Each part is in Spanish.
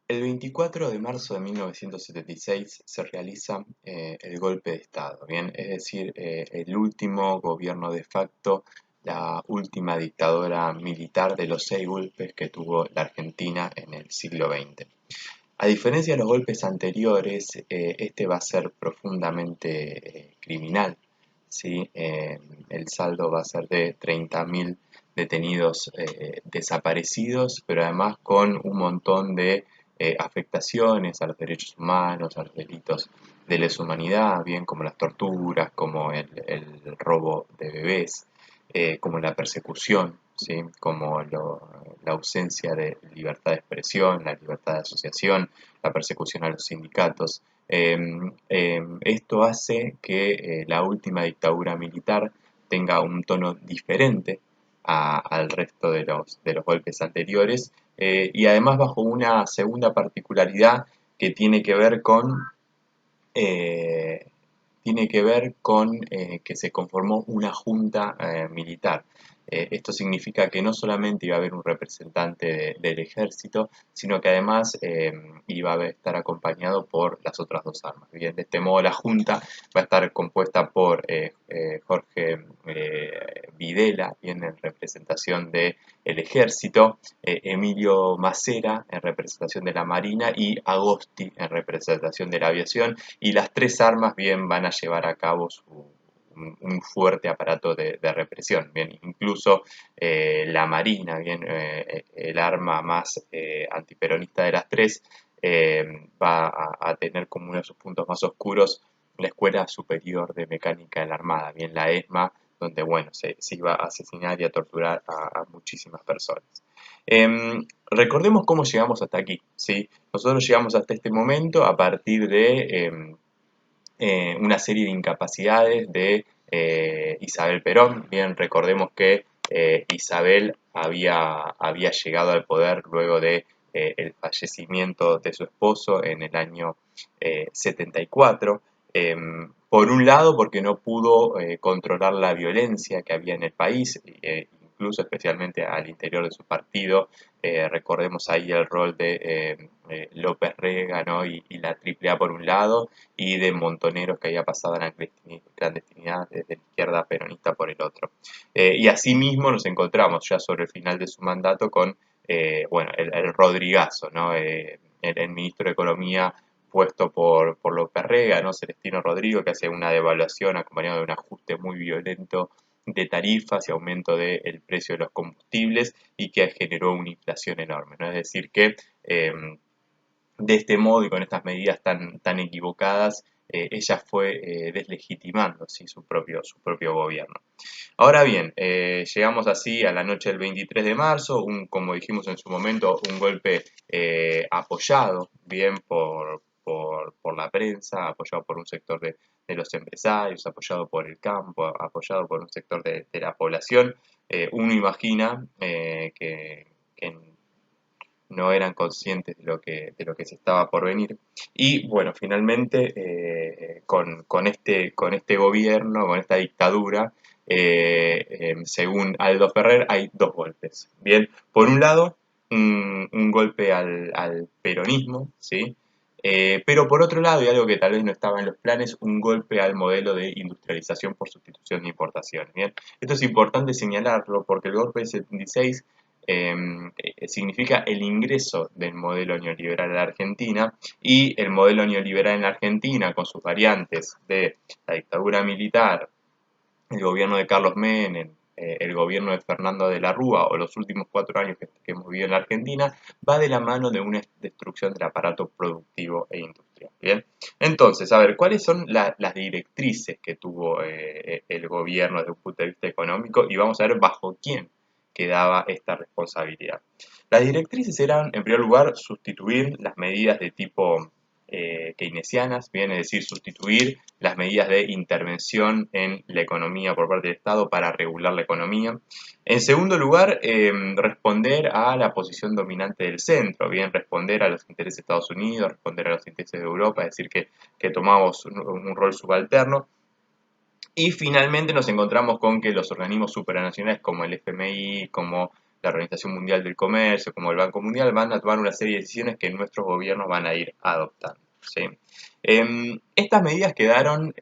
El 24 de marzo de 1976 se realiza el golpe de Estado, ¿bien? Es decir, el último gobierno de facto, la última dictadura militar de los 6 golpes que tuvo la Argentina en el siglo XX. A diferencia de los golpes anteriores, este va a ser profundamente criminal, ¿sí? El saldo va a ser de 30.000 detenidos desaparecidos, pero además con un montón de afectaciones a los derechos humanos, a los delitos de lesa humanidad, bien como las torturas, como el robo de bebés, como la persecución, ¿sí? Como la ausencia de libertad de expresión, la libertad de asociación, la persecución a los sindicatos. Esto hace que la última dictadura militar tenga un tono diferente al resto de los golpes anteriores, y además bajo una segunda particularidad que eh, tiene que ver con que se conformó una junta militar. Esto significa que no solamente iba a haber un representante del ejército, sino que además iba a estar acompañado por las otras dos armas. Bien, de este modo la junta va a estar compuesta por Jorge Videla, bien en representación del ejército, Emilio Macera en representación de la marina y Agosti en representación de la aviación, y las tres armas bien van a llevar a cabo un fuerte aparato de represión. Bien, incluso la Marina, bien, el arma más antiperonista de las tres, va a tener como uno de sus puntos más oscuros la Escuela Superior de Mecánica de la Armada, bien, la ESMA, donde bueno, se iba a asesinar y a torturar a muchísimas personas. Recordemos cómo llegamos hasta aquí, ¿sí? Nosotros llegamos hasta este momento a partir de una serie de incapacidades de Isabel Perón. Bien, recordemos que Isabel había llegado al poder luego de el fallecimiento de su esposo en el año 74. Por un lado, porque no pudo controlar la violencia que había en el país, incluso especialmente al interior de su partido. Recordemos ahí el rol de López Rega, ¿no? y la AAA por un lado, y de montoneros que había pasado en la clandestinidad desde la izquierda peronista por el otro. Y asimismo nos encontramos ya sobre el final de su mandato con bueno, el Rodrigazo, ¿no? El ministro de Economía puesto por López Rega, ¿no? Celestino Rodrigo, que hace una devaluación acompañado de un ajuste muy violento de tarifas y aumento del precio de los combustibles, y que generó una inflación enorme, ¿no? Es decir que de este modo y con estas medidas tan equivocadas, ella fue deslegitimando, ¿sí? su propio gobierno. Ahora bien, llegamos así a la noche del 23 de marzo, como dijimos en su momento, un golpe apoyado bien por la prensa, apoyado por un sector de los empresarios, apoyado por el campo, apoyado por un sector de la población. Uno imagina que no eran conscientes de lo que se estaba por venir. Y bueno, finalmente con este gobierno, con esta dictadura, según Aldo Ferrer, hay dos golpes. Bien, por un lado, un golpe al peronismo, ¿sí? Pero por otro lado, y algo que tal vez no estaba en los planes, un golpe al modelo de industrialización por sustitución de importaciones. Bien, esto es importante señalarlo porque el golpe del 76 significa el ingreso del modelo neoliberal a la Argentina, y el modelo neoliberal en la Argentina, con sus variantes de la dictadura militar, el gobierno de Carlos Menem, el gobierno de Fernando de la Rúa o los últimos 4 años que hemos vivido en la Argentina, va de la mano de una destrucción del aparato productivo e industrial. ¿Bien? Entonces, a ver, ¿cuáles son las directrices que tuvo el gobierno desde un punto de vista económico? Y vamos a ver bajo quién quedaba esta responsabilidad. Las directrices eran, en primer lugar, sustituir las medidas de tipo keynesianas, bien, es decir, sustituir las medidas de intervención en la economía por parte del Estado para regular la economía. En segundo lugar, responder a la posición dominante del centro, bien, responder a los intereses de Estados Unidos, responder a los intereses de Europa, es decir, que tomamos un rol subalterno. Y finalmente nos encontramos con que los organismos supranacionales como el FMI, como la Organización Mundial del Comercio, como el Banco Mundial, van a tomar una serie de decisiones que nuestros gobiernos van a ir adoptando. ¿Sí? Estas medidas quedaron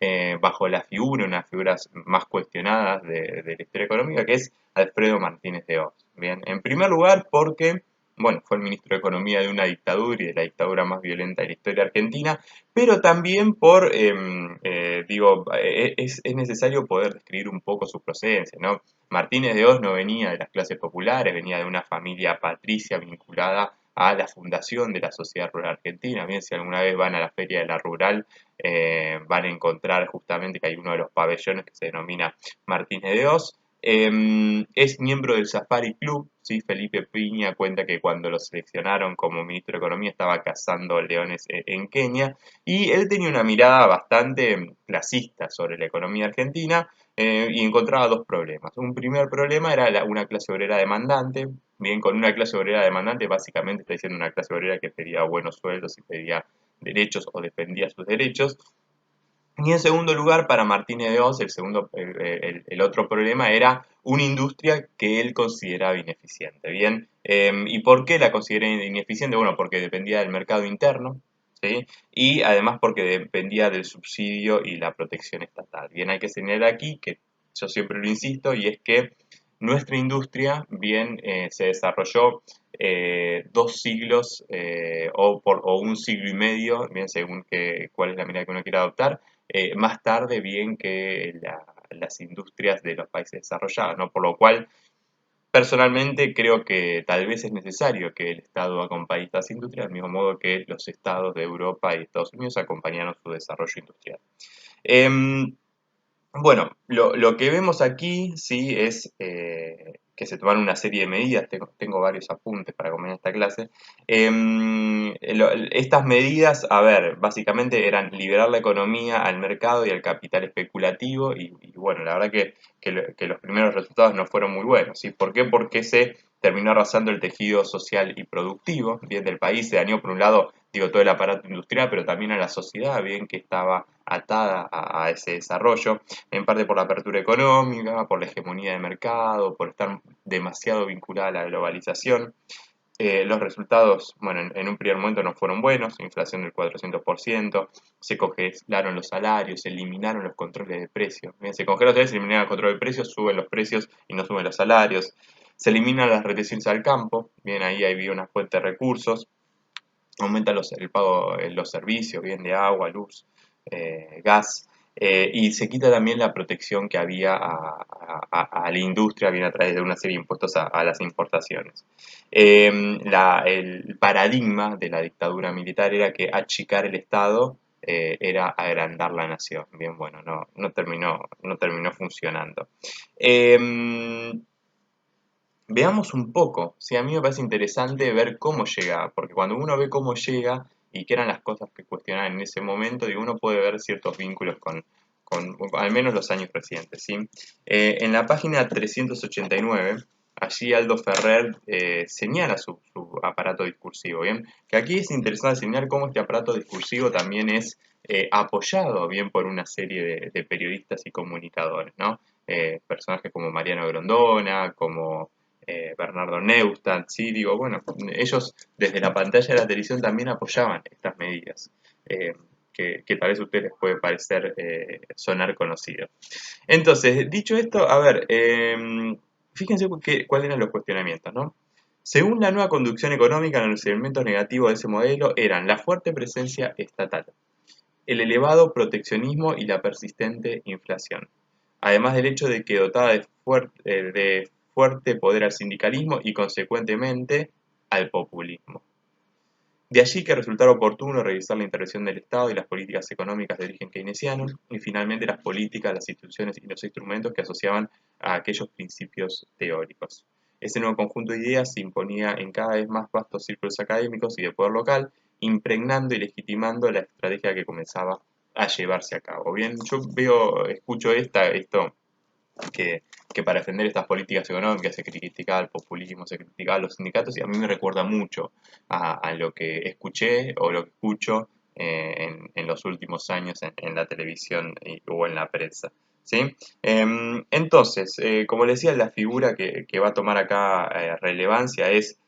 bajo la figura, una de las figuras más cuestionadas de la historia económica, que es Alfredo Martínez de Oz. Bien, en primer lugar porque, bueno, fue el ministro de Economía de una dictadura y de la dictadura más violenta de la historia argentina, pero también por, es necesario poder describir un poco su procedencia, ¿no? Martínez de Oz no venía de las clases populares, venía de una familia patricia vinculada a la fundación de la Sociedad Rural Argentina. Bien, si alguna vez van a la Feria de la Rural, van a encontrar justamente que hay uno de los pabellones que se denomina Martínez de Oz. Es miembro del Safari Club, ¿sí? Felipe Piña cuenta que cuando lo seleccionaron como ministro de Economía estaba cazando leones en Kenia y él tenía una mirada bastante clasista sobre la economía argentina y encontraba dos problemas. Un primer problema era una clase obrera demandante. Bien, con una clase obrera demandante básicamente está diciendo una clase obrera que pedía buenos sueldos y pedía derechos o defendía sus derechos. Y en segundo lugar, para Martínez de Oz, el otro problema era una industria que él consideraba ineficiente. Bien, ¿y por qué la consideraba ineficiente? Bueno, porque dependía del mercado interno, ¿sí? Y además porque dependía del subsidio y la protección estatal. Bien, hay que señalar aquí que yo siempre lo insisto, y es que nuestra industria, bien, se desarrolló 2 siglos o un siglo y medio, bien, según cuál es la medida que uno quiera adoptar, más tarde bien que las industrias de los países desarrollados, ¿no? Por lo cual, personalmente creo que tal vez es necesario que el Estado acompañe estas industrias, del mismo modo que los estados de Europa y Estados Unidos acompañaron su desarrollo industrial. Em, bueno, lo que vemos aquí sí es que se tomaron una serie de medidas, tengo varios apuntes para comentar esta clase. Estas medidas, a ver, básicamente eran liberar la economía al mercado y al capital especulativo y bueno, la verdad que los primeros resultados no fueron muy buenos, ¿sí? ¿Por qué? Porque se terminó arrasando el tejido social y productivo, bien, del país, se dañó por un lado, digo, todo el aparato industrial, pero también a la sociedad, bien, que estaba atada a ese desarrollo en parte por la apertura económica, por la hegemonía de mercado, por estar demasiado vinculada a la globalización. Los resultados, bueno, en un primer momento no fueron buenos, inflación del 400%, se congelaron los salarios, se eliminaron los controles de precios. Bien, se congelan los salarios, se eliminan el control de precios, suben los precios y no suben los salarios. Se eliminan las retenciones al campo, bien, ahí había una fuente de recursos, aumenta el pago en los servicios, bien de agua, luz, gas, y se quita también la protección que había a la industria, bien a través de una serie de impuestos a las importaciones. El paradigma de la dictadura militar era que achicar el Estado era agrandar la nación. Bien, bueno, no terminó funcionando. Eh, Veamos un poco, sí, a mí me parece interesante ver cómo llega, porque cuando uno ve cómo llega y qué eran las cosas que cuestionaban en ese momento, digo, uno puede ver ciertos vínculos con al menos los años recientes, ¿sí? En la página 389, allí Aldo Ferrer señala su aparato discursivo, ¿bien? Que aquí es interesante señalar cómo este aparato discursivo también es apoyado, bien, por una serie de periodistas y comunicadores, ¿no? Personajes como Mariano Grondona, como Bernardo Neustadt, sí, digo, bueno, ellos desde la pantalla de la televisión también apoyaban estas medidas, que tal vez a ustedes les puede parecer sonar conocido. Entonces, dicho esto, a ver, fíjense cuáles eran los cuestionamientos, ¿no? Según la nueva conducción económica, los elementos negativos de ese modelo eran la fuerte presencia estatal, el elevado proteccionismo y la persistente inflación, además del hecho de que dotaba de fuerte poder al sindicalismo y consecuentemente al populismo. De allí que resultara oportuno revisar la intervención del Estado y las políticas económicas de origen keynesiano y finalmente las políticas, las instituciones y los instrumentos que asociaban a aquellos principios teóricos. Ese nuevo conjunto de ideas se imponía en cada vez más vastos círculos académicos y de poder local, impregnando y legitimando la estrategia que comenzaba a llevarse a cabo. Bien, yo escucho esto que para defender estas políticas económicas se criticaba el populismo, se criticaba a los sindicatos y a mí me recuerda mucho a lo que escuché o lo que escucho en los últimos años en la televisión o en la prensa. ¿sí? Entonces, como les decía, la figura que va a tomar acá relevancia es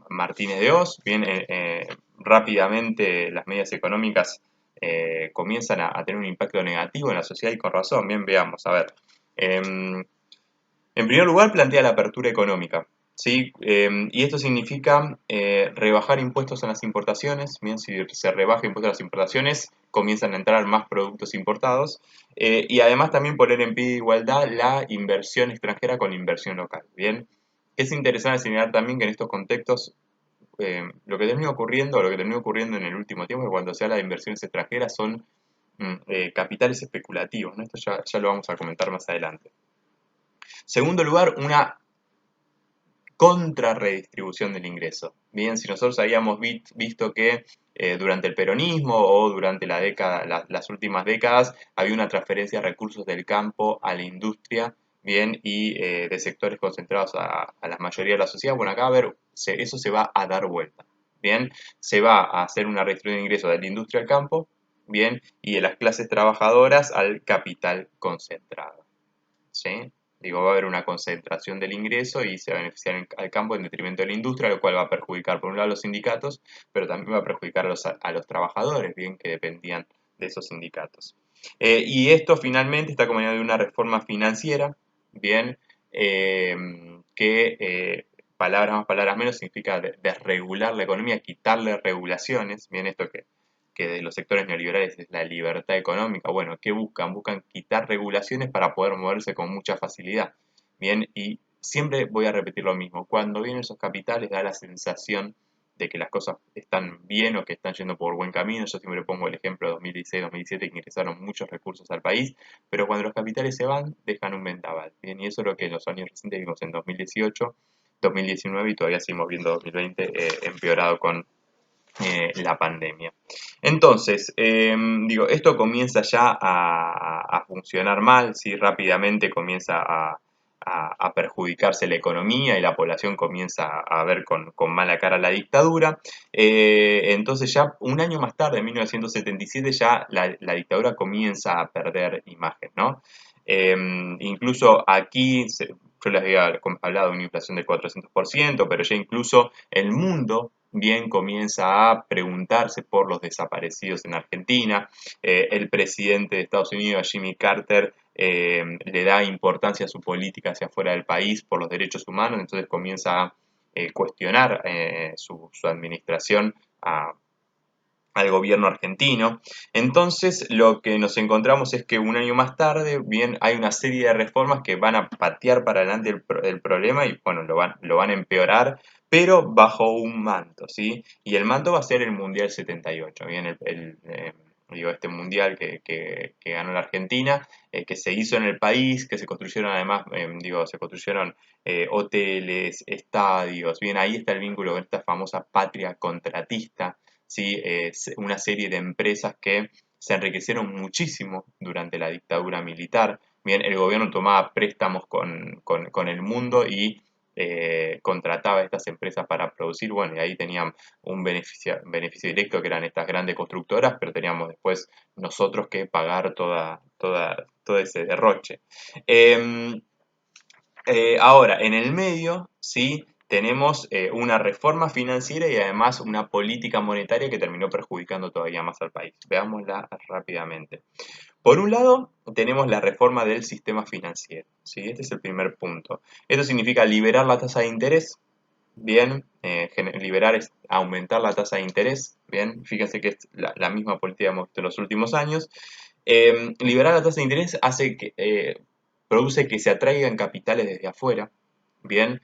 Martínez de Oz. Bien, rápidamente las medidas económicas comienzan a tener un impacto negativo en la sociedad y con razón. Bien, veamos, a ver. Em, en primer lugar, plantea la apertura económica, ¿sí? Y esto significa rebajar impuestos en las importaciones. Bien, si se rebaja impuestos en las importaciones, comienzan a entrar más productos importados. Y además también poner en pie de igualdad la inversión extranjera con la inversión local. Bien, es interesante señalar también que en estos contextos lo que termina ocurriendo, o lo que termina ocurriendo en el último tiempo, es que cuando se habla de inversiones extranjeras son capitales especulativos, ¿no? Esto ya lo vamos a comentar más adelante. Segundo lugar, una contrarredistribución del ingreso. Bien, si nosotros habíamos visto que durante el peronismo o durante las últimas décadas había una transferencia de recursos del campo a la industria, bien, y de sectores concentrados a la mayoría de la sociedad, bueno, acá a ver, eso se va a dar vuelta. Bien, se va a hacer una redistribución de ingresos de la industria al campo, bien, y de las clases trabajadoras al capital concentrado. ¿Sí? Digo, va a haber una concentración del ingreso y se va a beneficiar al campo en detrimento de la industria, lo cual va a perjudicar por un lado a los sindicatos, pero también va a perjudicar a los trabajadores, bien, que dependían de esos sindicatos. Y esto finalmente está acompañado de una reforma financiera, bien, eh, que palabras más, palabras menos significa desregular la economía, quitarle regulaciones, bien, esto que de los sectores neoliberales es la libertad económica. Bueno, ¿qué buscan? Buscan quitar regulaciones para poder moverse con mucha facilidad. Bien, y siempre voy a repetir lo mismo. Cuando vienen esos capitales da la sensación de que las cosas están bien o que están yendo por buen camino. Yo siempre pongo el ejemplo de 2016-2017 que ingresaron muchos recursos al país, pero cuando los capitales se van, dejan un vendaval. Bien, y eso es lo que en los años recientes vimos en 2018, 2019 y todavía seguimos viendo 2020 empeorado con la pandemia. Entonces, digo, esto comienza ya a funcionar mal, ¿sí? Rápidamente comienza a perjudicarse la economía y la población comienza a ver con mala cara la dictadura. Entonces ya un año más tarde, en 1977, ya la dictadura comienza a perder imagen, ¿no? Incluso aquí, yo les había hablado de una inflación del 400%, pero ya incluso el mundo bien comienza a preguntarse por los desaparecidos en Argentina. El presidente de Estados Unidos, Jimmy Carter, le da importancia a su política hacia afuera del país por los derechos humanos, entonces comienza a cuestionar su administración al gobierno argentino. Entonces, lo que nos encontramos es que un año más tarde, bien, hay una serie de reformas que van a patear para adelante el problema y, bueno, lo van a empeorar, pero bajo un manto, ¿sí? Y el manto va a ser el Mundial 78, bien, digo, este mundial que ganó la Argentina, que se hizo en el país, que se construyeron además, digo, se construyeron hoteles, estadios, bien, ahí está el vínculo con esta famosa patria contratista, ¿sí? Una serie de empresas que se enriquecieron muchísimo durante la dictadura militar. Bien, el gobierno tomaba préstamos con el mundo y contrataba a estas empresas para producir, bueno, y ahí tenían un beneficio directo que eran estas grandes constructoras, pero teníamos después nosotros que pagar todo ese derroche. Eh, Ahora, en el medio, sí, tenemos una reforma financiera y además una política monetaria que terminó perjudicando todavía más al país. Veámosla rápidamente. Por un lado, tenemos la reforma del sistema financiero, ¿sí? Este es el primer punto. Esto significa liberar la tasa de interés, bien, liberar es aumentar la tasa de interés, bien, fíjense que es la misma política que hemos visto en los últimos años. Liberar la tasa de interés hace que, produce que se atraigan capitales desde afuera, bien,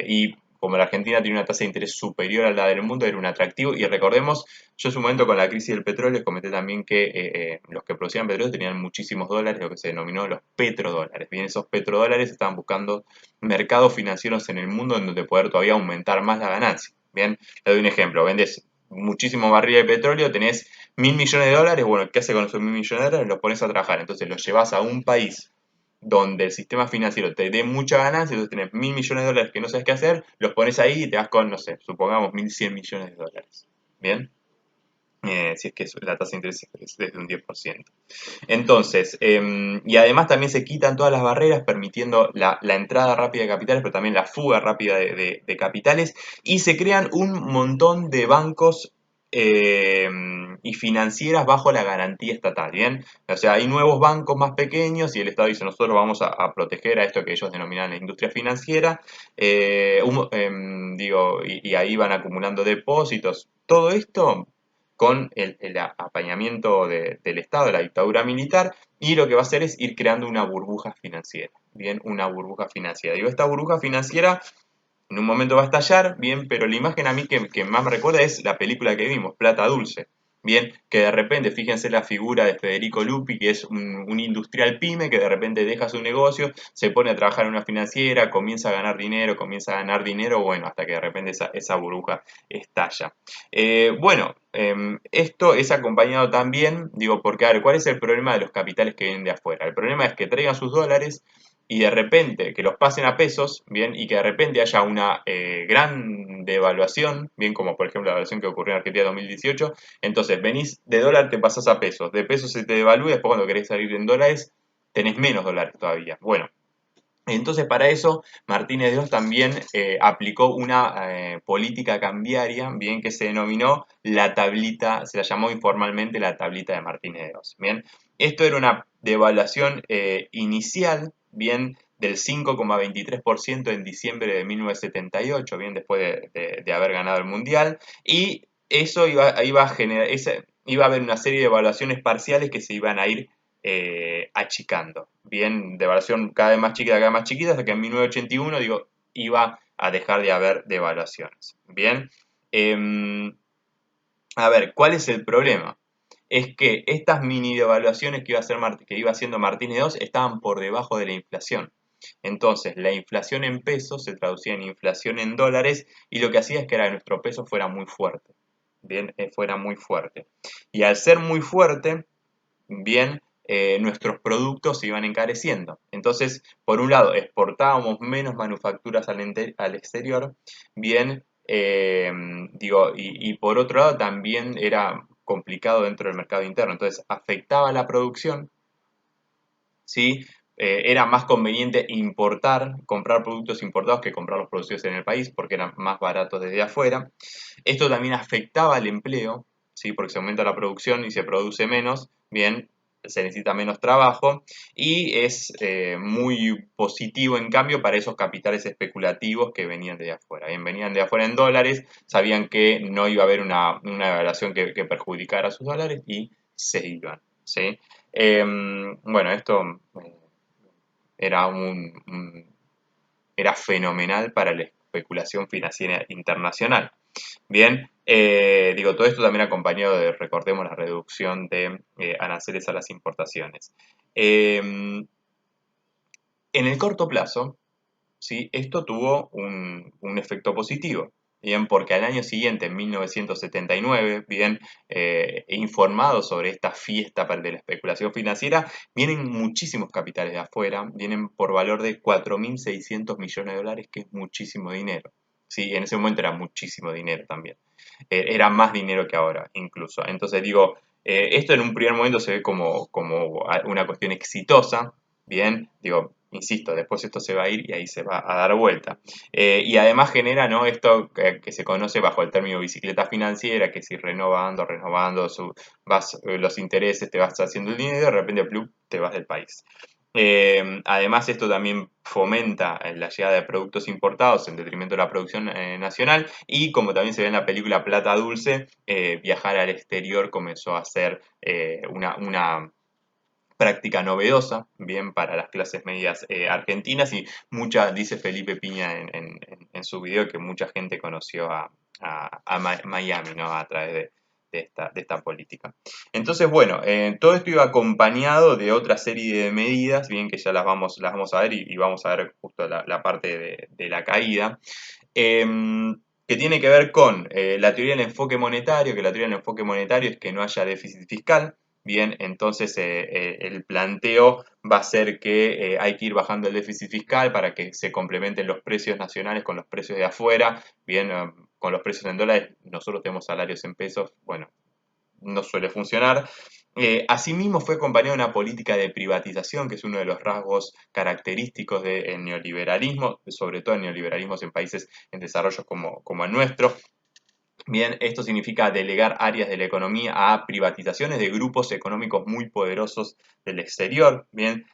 y como la Argentina tiene una tasa de interés superior a la del mundo, era un atractivo. Y recordemos, yo en su momento con la crisis del petróleo les comenté también que los que producían petróleo tenían muchísimos dólares, lo que se denominó los petrodólares. Bien, esos petrodólares estaban buscando mercados financieros en el mundo en donde poder todavía aumentar más la ganancia. Bien, le doy un ejemplo, vendes muchísimo barril de petróleo, tenés 1.000 millones de dólares, bueno, ¿qué haces con esos 1.000 millones de dólares? Los pones a trabajar, entonces los llevas a un país donde el sistema financiero te dé mucha ganancia, entonces tenés 1.000 millones de dólares que no sabes qué hacer, los pones ahí y te vas con, no sé, supongamos 1.100 millones de dólares. ¿Bien? si es que la tasa de interés es desde un 10%. Entonces, y además también se quitan todas las barreras, permitiendo la entrada rápida de capitales, pero también la fuga rápida de capitales, y se crean un montón de bancos eh, y financieras bajo la garantía estatal, ¿bien? O sea, hay nuevos bancos más pequeños y el Estado dice, nosotros vamos a proteger a esto que ellos denominan la industria financiera, digo, y ahí van acumulando depósitos. Todo esto con el apañamiento del Estado, de la dictadura militar, y lo que va a hacer es ir creando una burbuja financiera, bien, una burbuja financiera. Digo, esta burbuja financiera en un momento va a estallar, bien, pero la imagen a mí que más me recuerda es la película que vimos, Plata Dulce. Bien, que de repente, fíjense la figura de Federico Lupi, que es un industrial pyme que de repente deja su negocio, se pone a trabajar en una financiera, comienza a ganar dinero, bueno, hasta que de repente esa burbuja estalla. Bueno, esto es acompañado también, digo, porque a ver, ¿cuál es el problema de los capitales que vienen de afuera? El problema es que traigan sus dólares y de repente que los pasen a pesos, bien, y que de repente haya una gran devaluación, bien, como por ejemplo la devaluación que ocurrió en Argentina en 2018, entonces venís de dólar, te pasás a pesos, de pesos se te devalúa y después cuando querés salir en dólares, tenés menos dólares todavía. Bueno, entonces, para eso, Martínez de Oz también aplicó una política cambiaria, bien, que se denominó la tablita, se la llamó informalmente la tablita de Martínez de Oz, bien. Esto era una devaluación inicial, bien, del 5,23% en diciembre de 1978, bien, después de haber ganado el Mundial, y eso iba a generar, iba a haber una serie de evaluaciones parciales que se iban a ir achicando. Bien, devaluación cada vez más chiquita, hasta que en 1981, digo, iba a dejar de haber devaluaciones. Bien, eh, a ver, ¿cuál es el problema? Es que estas mini devaluaciones que iba haciendo Martínez II estaban por debajo de la inflación. Entonces, la inflación en pesos se traducía en inflación en dólares y lo que hacía es que nuestro peso fuera muy fuerte. Bien, fuera muy fuerte. Y al ser muy fuerte, bien, nuestros productos se iban encareciendo. Entonces, por un lado, exportábamos menos manufacturas al exterior, bien, digo, y por otro lado también era complicado dentro del mercado interno. Entonces, afectaba la producción, ¿sí? Era más conveniente comprar productos importados que comprar los producidos en el país porque eran más baratos desde afuera. Esto también afectaba al empleo, ¿sí? Porque se aumenta la producción y se produce menos, bien, se necesita menos trabajo y es muy positivo en cambio para esos capitales especulativos que venían de afuera. Bien, venían de afuera en dólares, sabían que no iba a haber una evaluación que perjudicara a sus dólares y se iban, ¿sí? Bueno, esto era era fenomenal para la especulación financiera internacional. Bien, digo, todo esto también acompañado de, recordemos, la reducción de aranceles a las importaciones. En el corto plazo, ¿sí? Esto tuvo un efecto positivo, bien, porque al año siguiente, en 1979, bien, informado sobre esta fiesta de la especulación financiera, vienen muchísimos capitales de afuera, vienen por valor de 4.600 millones de dólares, que es muchísimo dinero. Sí, en ese momento era muchísimo dinero también. Era más dinero que ahora, incluso. Entonces digo, esto en un primer momento se ve como una cuestión exitosa, bien, digo, insisto, después esto se va a ir y ahí se va a dar vuelta. Y además genera, ¿no? Esto que se conoce bajo el término bicicleta financiera, que si renovando los intereses, te vas haciendo el dinero y de repente plum, te vas del país. Además, esto también fomenta la llegada de productos importados en detrimento de la producción nacional y como también se ve en la película Plata Dulce, viajar al exterior comenzó a ser una práctica novedosa, bien, para las clases medias argentinas y dice Felipe Piña en su video que mucha gente conoció a Miami, ¿no? A través de esta política. Entonces, bueno, todo esto iba acompañado de otra serie de medidas, bien que ya las vamos a ver y vamos a ver justo la parte de la caída, que tiene que ver con la teoría del enfoque monetario, que la teoría del enfoque monetario es que no haya déficit fiscal. Bien, entonces el planteo va a ser que hay que ir bajando el déficit fiscal para que se complementen los precios nacionales con los precios de afuera. Bien, con los precios en dólares, nosotros tenemos salarios en pesos, bueno, no suele funcionar. Asimismo, fue acompañado de una política de privatización, que es uno de los rasgos característicos del neoliberalismo, sobre todo el neoliberalismo en países en desarrollo como el nuestro. Bien, esto significa delegar áreas de la economía a privatizaciones de grupos económicos muy poderosos del exterior. Bien,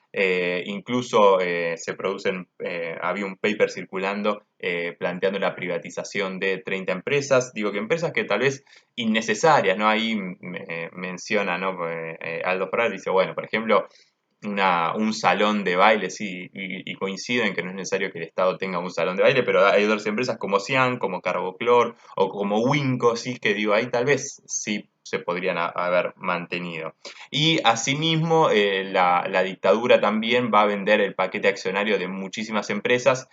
incluso había un paper circulando planteando la privatización de 30 empresas. Digo que empresas que tal vez innecesarias, ¿no? Ahí menciona, ¿no? Aldo Ferrer dice, bueno, por ejemplo, un salón de baile, sí, y coincido en que no es necesario que el Estado tenga un salón de baile, pero hay otras empresas como Cian, como Carboclor o como Winco, sí, que digo, ahí tal vez sí se podrían haber mantenido. Y asimismo, la dictadura también va a vender el paquete accionario de muchísimas empresas,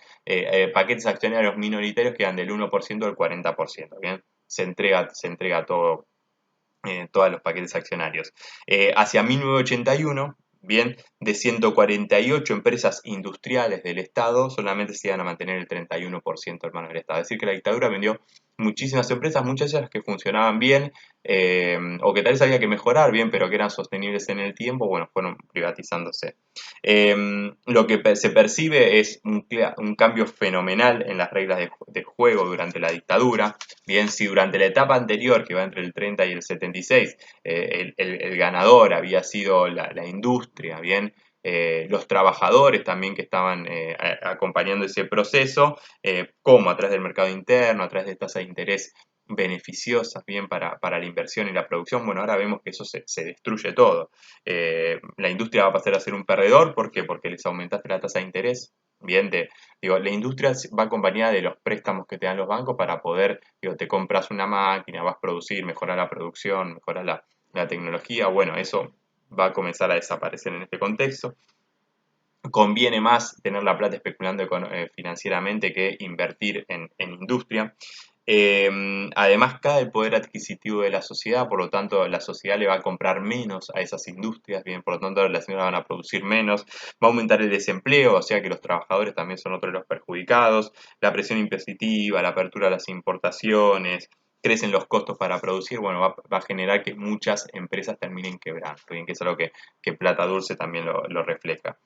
paquetes accionarios minoritarios que van del 1% al 40%, ¿bien? Se entrega todo, todos los paquetes accionarios. Hacia 1981, bien, de 148 empresas industriales del Estado, solamente se iban a mantener el 31% en manos del Estado. Es decir, que la dictadura vendió muchísimas empresas, muchas de ellas que funcionaban bien, o que tal vez había que mejorar bien, pero que eran sostenibles en el tiempo, bueno, fueron privatizándose. Lo que se percibe es un cambio fenomenal en las reglas de juego durante la dictadura. Bien, si durante la etapa anterior, que va entre el 30 y el 76, el ganador había sido la industria, bien, los trabajadores también que estaban acompañando ese proceso, como a través del mercado interno, a través de tasas de interés beneficiosas bien para la inversión y la producción, bueno, ahora vemos que eso se destruye todo. La industria va a pasar a ser un perdedor, ¿por qué? Porque les aumentaste la tasa de interés. Bien, digo, la industria va acompañada de los préstamos que te dan los bancos para poder, digo, te compras una máquina, vas a producir, mejorar la producción, mejorar la tecnología, bueno, eso va a comenzar a desaparecer en este contexto. Conviene más tener la plata especulando financieramente que invertir en industria. Además, cae el poder adquisitivo de la sociedad, por lo tanto, la sociedad le va a comprar menos a esas industrias, bien, por lo tanto, las señoras van a producir menos, va a aumentar el desempleo, o sea que los trabajadores también son otros de los perjudicados, la presión impositiva, la apertura a las importaciones, crecen los costos para producir, bueno, va a generar que muchas empresas terminen quebrando, bien, que es algo que Plata Dulce también lo refleja.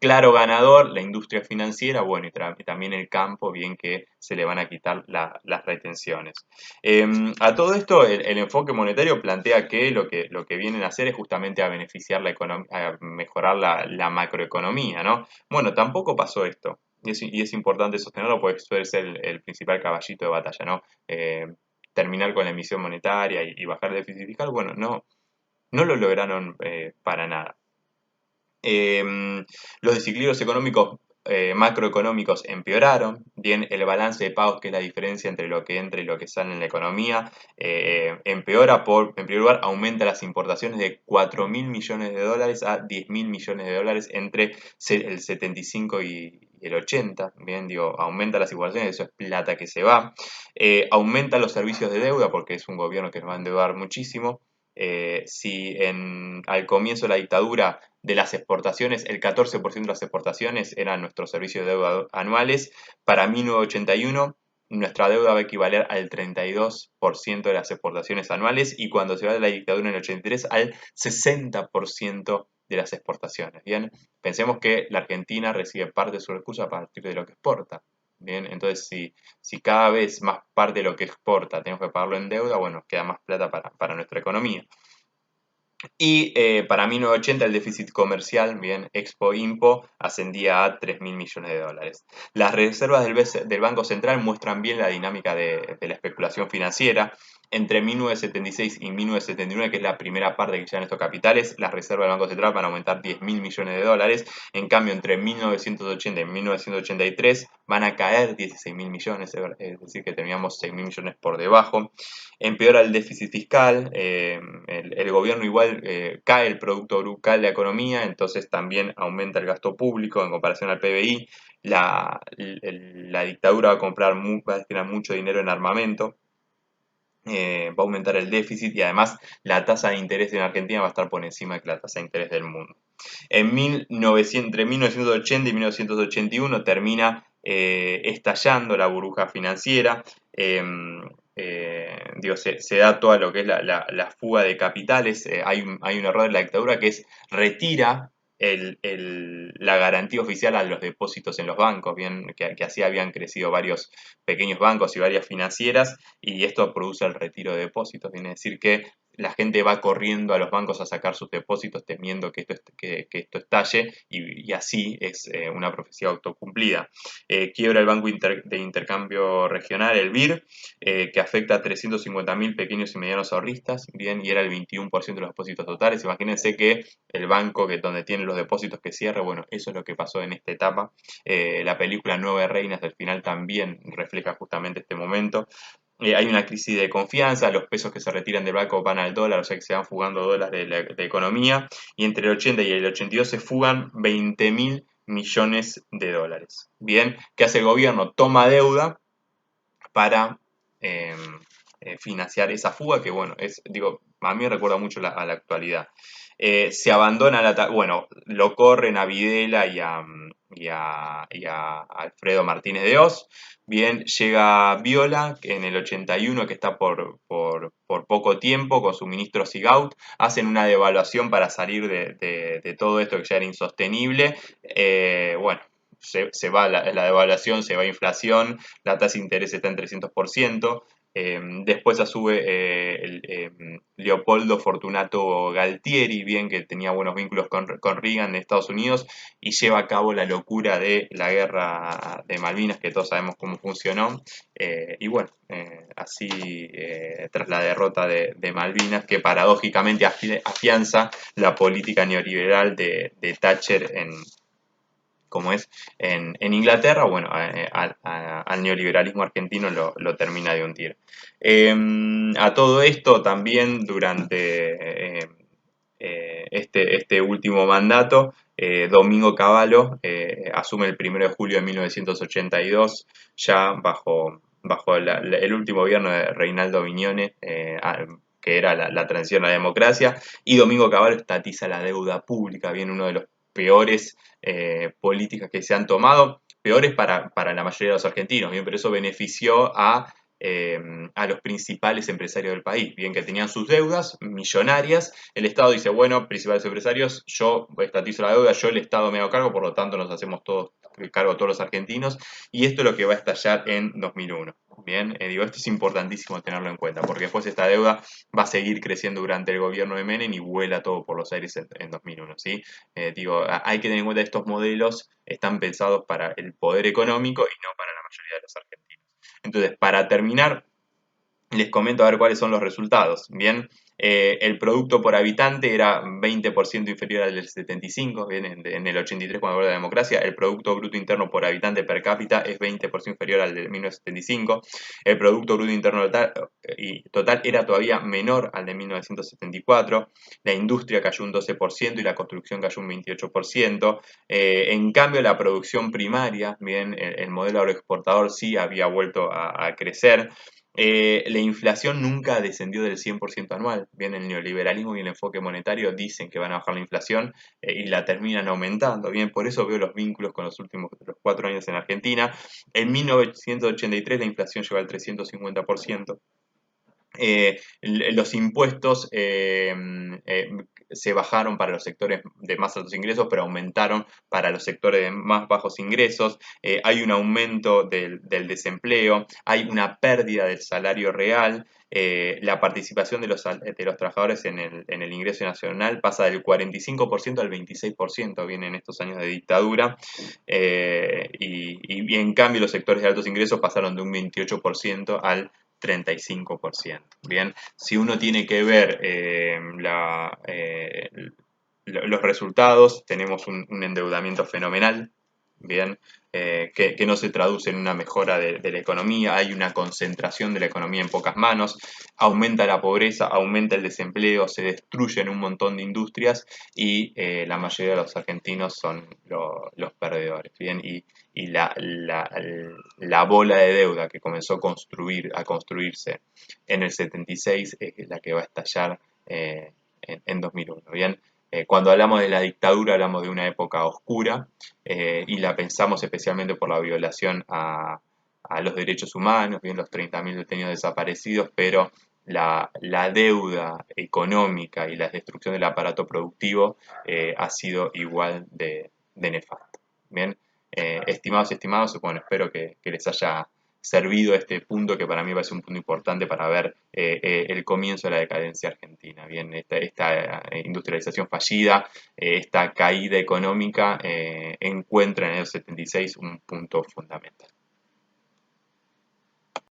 Claro ganador, la industria financiera, bueno, y también el campo, bien que se le van a quitar las retenciones. A todo esto, el enfoque monetario plantea que lo que vienen a hacer es justamente a beneficiar a mejorar la macroeconomía, ¿no? Bueno, tampoco pasó esto, y es importante sostenerlo porque suele ser el principal caballito de batalla, ¿no? Terminar con la emisión monetaria y bajar el déficit fiscal, bueno, no lo lograron para nada. Los desequilibrios económicos, macroeconómicos empeoraron. Bien, el balance de pagos, que es la diferencia entre lo que entra y lo que sale en la economía, empeora. En primer lugar, aumenta las importaciones de 4.000 millones de dólares a 10.000 millones de dólares entre el 75 y el 80. Bien, digo, aumenta las importaciones, eso es plata que se va. Aumenta los servicios de deuda porque es un gobierno que nos va a endeudar muchísimo. Si al comienzo de la dictadura de las exportaciones, el 14% de las exportaciones eran nuestros servicios de deuda anuales, para 1981 nuestra deuda va a equivaler al 32% de las exportaciones anuales y cuando se va de la dictadura en el 83 al 60% de las exportaciones. Bien, pensemos que la Argentina recibe parte de sus recursos a partir de lo que exporta. Bien, entonces si cada vez más parte de lo que exporta tenemos que pagarlo en deuda, bueno, queda más plata para nuestra economía. Y para 1980 el déficit comercial, bien, Expo-Impo, ascendía a 3.000 millones de dólares. Las reservas del Banco Central muestran bien la dinámica de la especulación financiera. Entre 1976 y 1979, que es la primera parte que llegan estos capitales, las reservas del Banco Central van a aumentar 10.000 millones de dólares. En cambio, entre 1980 y 1983 van a caer 16.000 millones, es decir, que teníamos 6.000 millones por debajo. Empeora el déficit fiscal, el gobierno igual cae el producto brutal de la economía, entonces también aumenta el gasto público en comparación al PBI. La dictadura va a destinar mucho dinero en armamento, va a aumentar el déficit y además la tasa de interés en Argentina va a estar por encima de la tasa de interés del mundo. Entre 1980 y 1981 termina estallando la burbuja financiera. digo, se da toda lo que es la fuga de capitales. Hay un error en la dictadura que es retira la garantía oficial a los depósitos en los bancos, bien, que así habían crecido varios pequeños bancos y varias financieras, y esto produce el retiro de depósitos. Viene a decir que la gente va corriendo a los bancos a sacar sus depósitos temiendo que esto estalle, y así es una profecía autocumplida. Quiebra el Banco de Intercambio Regional, el BIR, que afecta a 350.000 pequeños y medianos ahorristas, bien, y era el 21% de los depósitos totales. Imagínense que el banco donde tiene los depósitos que cierra, bueno, eso es lo que pasó en esta etapa. La película Nueve Reinas del final también refleja justamente este momento. Hay una crisis de confianza, los pesos que se retiran del banco van al dólar, o sea que se van fugando dólares de la economía, y entre el 80 y el 82 se fugan 20.000 millones de dólares. Bien, ¿qué hace el gobierno? Toma deuda para eh, financiar esa fuga, que bueno, digo, a mí me recuerda mucho a la actualidad. Se abandona bueno, lo corren a Videla y a Alfredo Martínez de Oz. Bien, llega Viola en el 81, que está por poco tiempo, con su ministro Sigaut. Hacen una devaluación para salir de todo esto que ya era insostenible. Bueno, se va la devaluación, se va inflación, la tasa de interés está en 300%. Después asume Leopoldo Fortunato Galtieri, bien que tenía buenos vínculos con Reagan de Estados Unidos, y lleva a cabo la locura de la guerra de Malvinas, que todos sabemos cómo funcionó. Y bueno, así tras la derrota de Malvinas, que paradójicamente afianza la política neoliberal de Thatcher como es en Inglaterra, bueno, al neoliberalismo argentino lo termina de hundir. A todo esto también durante este último mandato, Domingo Cavallo asume el 1 de julio de 1982, ya bajo el último gobierno de Reinaldo Viñones, que era la transición a la democracia, y Domingo Cavallo estatiza la deuda pública, bien uno de los peores políticas que se han tomado, peores para la mayoría de los argentinos, bien, pero eso benefició a los principales empresarios del país, bien que tenían sus deudas millonarias. El Estado dice, bueno, principales empresarios, yo estatizo la deuda, yo el Estado me hago cargo, por lo tanto nos hacemos todos cargo a todos los argentinos, y esto es lo que va a estallar en 2001. Bien, digo, esto es importantísimo tenerlo en cuenta, porque después esta deuda va a seguir creciendo durante el gobierno de Menem y vuela todo por los aires en 2001, ¿sí? Digo, hay que tener en cuenta que estos modelos están pensados para el poder económico y no para la mayoría de los argentinos. Entonces, para terminar, les comento a ver cuáles son los resultados. Bien, el producto por habitante era 20% inferior al del 75, bien, en el 83 cuando habló de la democracia, el Producto Bruto Interno por habitante per cápita es 20% inferior al de 1975, el Producto Bruto Interno total era todavía menor al de 1974, la industria cayó un 12% y la construcción cayó un 28%, en cambio la producción primaria, bien, el modelo agroexportador sí había vuelto a crecer. La inflación nunca descendió del 100% anual. Bien, el neoliberalismo y el enfoque monetario dicen que van a bajar la inflación y la terminan aumentando. Bien, por eso veo los vínculos con los 4 años en Argentina. En 1983 la inflación llegó al 350%. Los impuestos se bajaron para los sectores de más altos ingresos, pero aumentaron para los sectores de más bajos ingresos. Hay un aumento del desempleo, hay una pérdida del salario real. La participación de los trabajadores en el ingreso nacional pasa del 45% al 26%, viene en estos años de dictadura, y en cambio los sectores de altos ingresos pasaron de un 28% al 35%. Bien, si uno tiene que ver los resultados, tenemos un endeudamiento fenomenal, bien, que no se traduce en una mejora de la economía, hay una concentración de la economía en pocas manos, aumenta la pobreza, aumenta el desempleo, se destruyen un montón de industrias y la mayoría de los argentinos son los perdedores, bien, y la bola de deuda que comenzó a construirse en el 76 es la que va a estallar en 2001, bien. Cuando hablamos de la dictadura hablamos de una época oscura y la pensamos especialmente por la violación a los derechos humanos, bien los 30.000 detenidos desaparecidos, pero la deuda económica y la destrucción del aparato productivo ha sido igual de nefasto. Bien, estimados y estimados, bueno, espero que les haya servido este punto que para mí va a ser un punto importante para ver el comienzo de la decadencia argentina. Bien, esta industrialización fallida, esta caída económica encuentra en el 76 un punto fundamental.